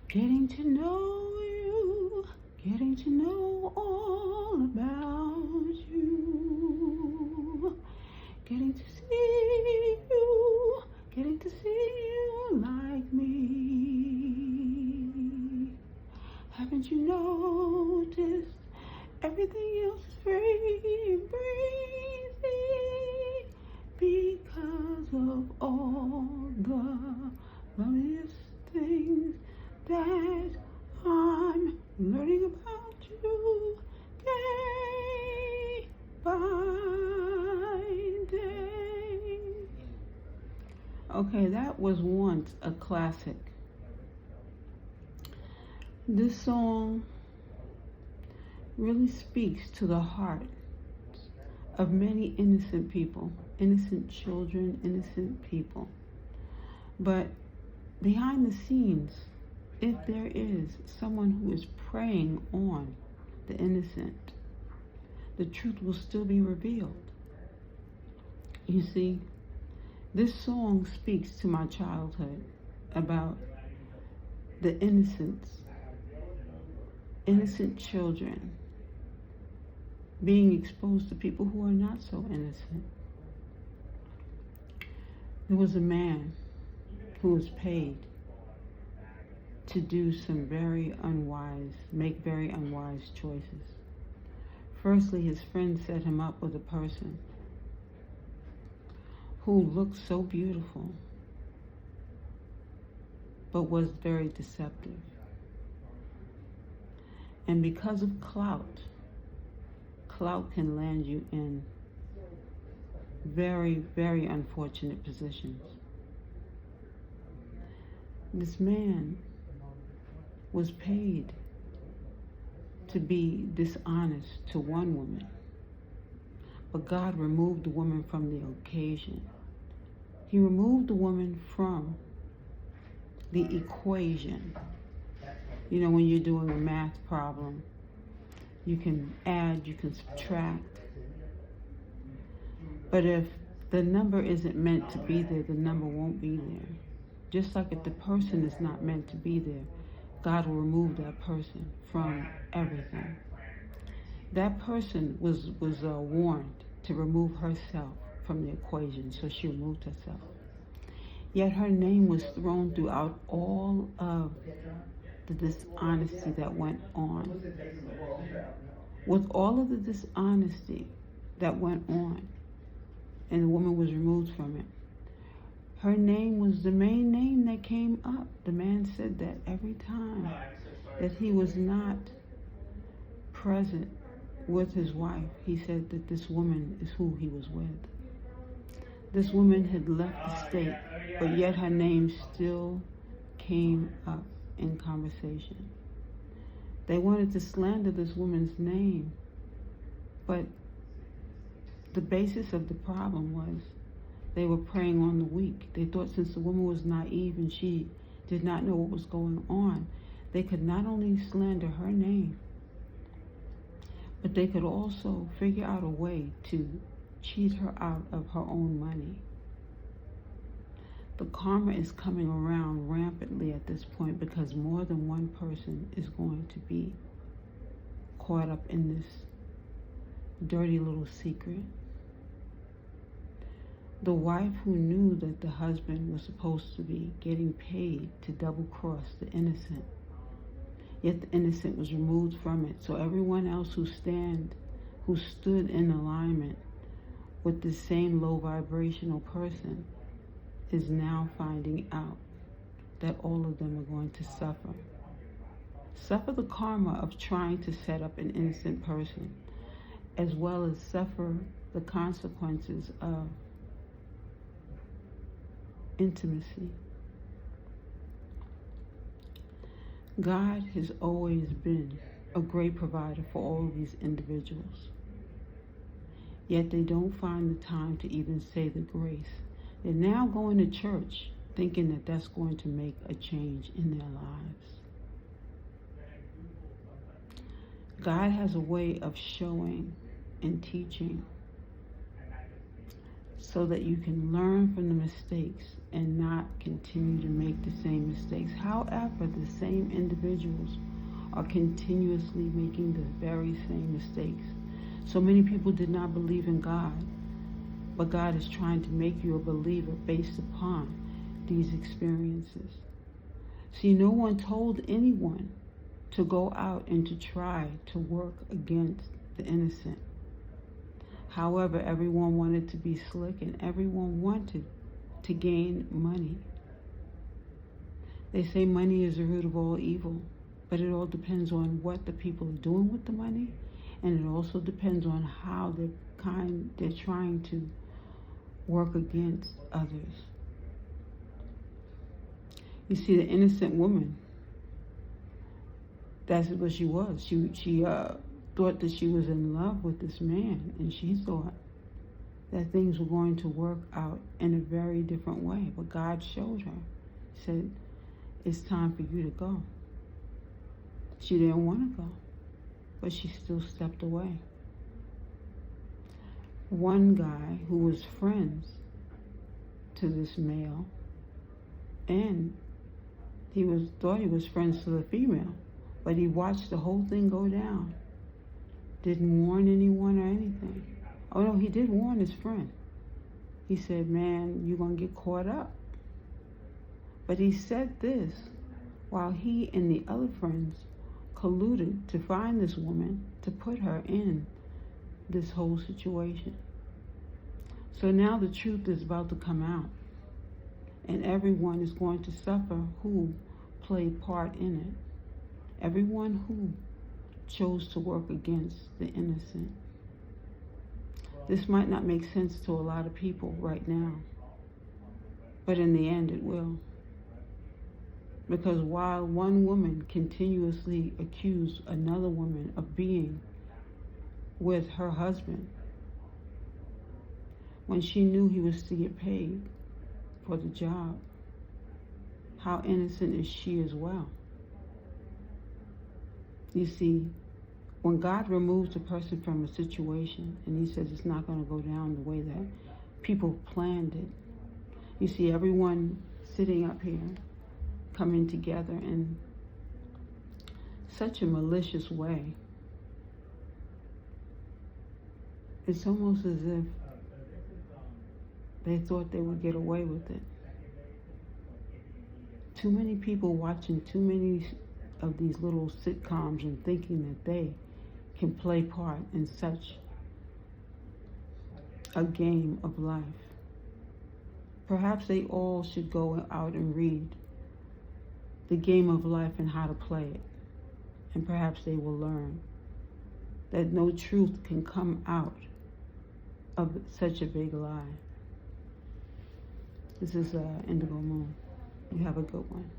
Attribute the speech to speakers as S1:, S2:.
S1: Getting to know you, getting to know all about you, getting to see you, getting to see you like me. Haven't you noticed everything else is free and breezy because of all the loveliest things that I'm learning about you day by day. Okay, that was once a classic. This song really speaks to the heart of many innocent people, innocent children, innocent people. But behind the scenes, if there is someone who is preying on the innocent, the truth will still be revealed. You see, this song speaks to my childhood about the innocent children being exposed to people who are not so innocent. There was a man who was paid to do some make very unwise choices. Firstly, his friend set him up with a person who looked so beautiful, but was very deceptive. And because of clout can land you in very, very unfortunate positions. This man was paid to be dishonest to one woman, but God removed the woman from the occasion. He removed the woman from the equation. You know, when you're doing a math problem, you can add, you can subtract. But if the number isn't meant to be there, the number won't be there. Just like if the person is not meant to be there, God will remove that person from everything. That person was warned to remove herself from the equation, so she removed herself. Yet her name was thrown throughout all of the dishonesty that went on. With all of the dishonesty that went on, and the woman was removed from it, her name was the main name that came up. The man said that every time that he was not present with his wife, he said that this woman is who he was with. This woman had left the state, but yet her name still came up in conversation. They wanted to slander this woman's name, but the basis of the problem was they were preying on the weak. They thought since the woman was naive and she did not know what was going on, they could not only slander her name, but they could also figure out a way to cheat her out of her own money. The karma is coming around rampantly at this point because more than one person is going to be caught up in this dirty little secret. The wife who knew that the husband was supposed to be getting paid to double-cross the innocent, yet the innocent was removed from it. So everyone else who stood in alignment with the same low vibrational person is now finding out that all of them are going to suffer the karma of trying to set up an innocent person, as well as suffer the consequences of intimacy. God has always been a great provider for all of these individuals, yet they don't find the time to even say the grace. They're now going to church thinking that that's going to make a change in their lives. God has a way of showing and teaching so that you can learn from the mistakes and not continue to make the same mistakes. However, the same individuals are continuously making the very same mistakes. So many people did not believe in God, but God is trying to make you a believer based upon these experiences. See, no one told anyone to go out and to try to work against the innocent. However, everyone wanted to be slick and everyone wanted to gain money. They say money is the root of all evil, but it all depends on what the people are doing with the money, and it also depends on how they're trying to work against others. You see, the innocent woman, that's what she was. She thought that she was in love with this man, and she thought that things were going to work out in a very different way. But God showed her, said, it's time for you to go. She didn't want to go, but she still stepped away. One guy who was friends to this male, and thought he was friends to the female, but he watched the whole thing go down. Didn't warn anyone or anything. Oh no, he did warn his friend. He said, man, you're going to get caught up. But he said this while he and the other friends colluded to find this woman to put her in this whole situation. So now the truth is about to come out, and everyone is going to suffer who played part in it. Everyone who chose to work against the innocent. This might not make sense to a lot of people right now, but in the end it will. Because while one woman continuously accused another woman of being with her husband, when she knew he was to get paid for the job, how innocent is she as well? You see, when God removes a person from a situation and he says it's not going to go down the way that people planned it, you see everyone sitting up here coming together in such a malicious way. It's almost as if they thought they would get away with it. Too many people watching too many of these little sitcoms and thinking that they can play part in such a game of life. Perhaps they all should go out and read the game of life and how to play it. And perhaps they will learn that no truth can come out of such a big lie. This is Indigo Moon. You have a good one.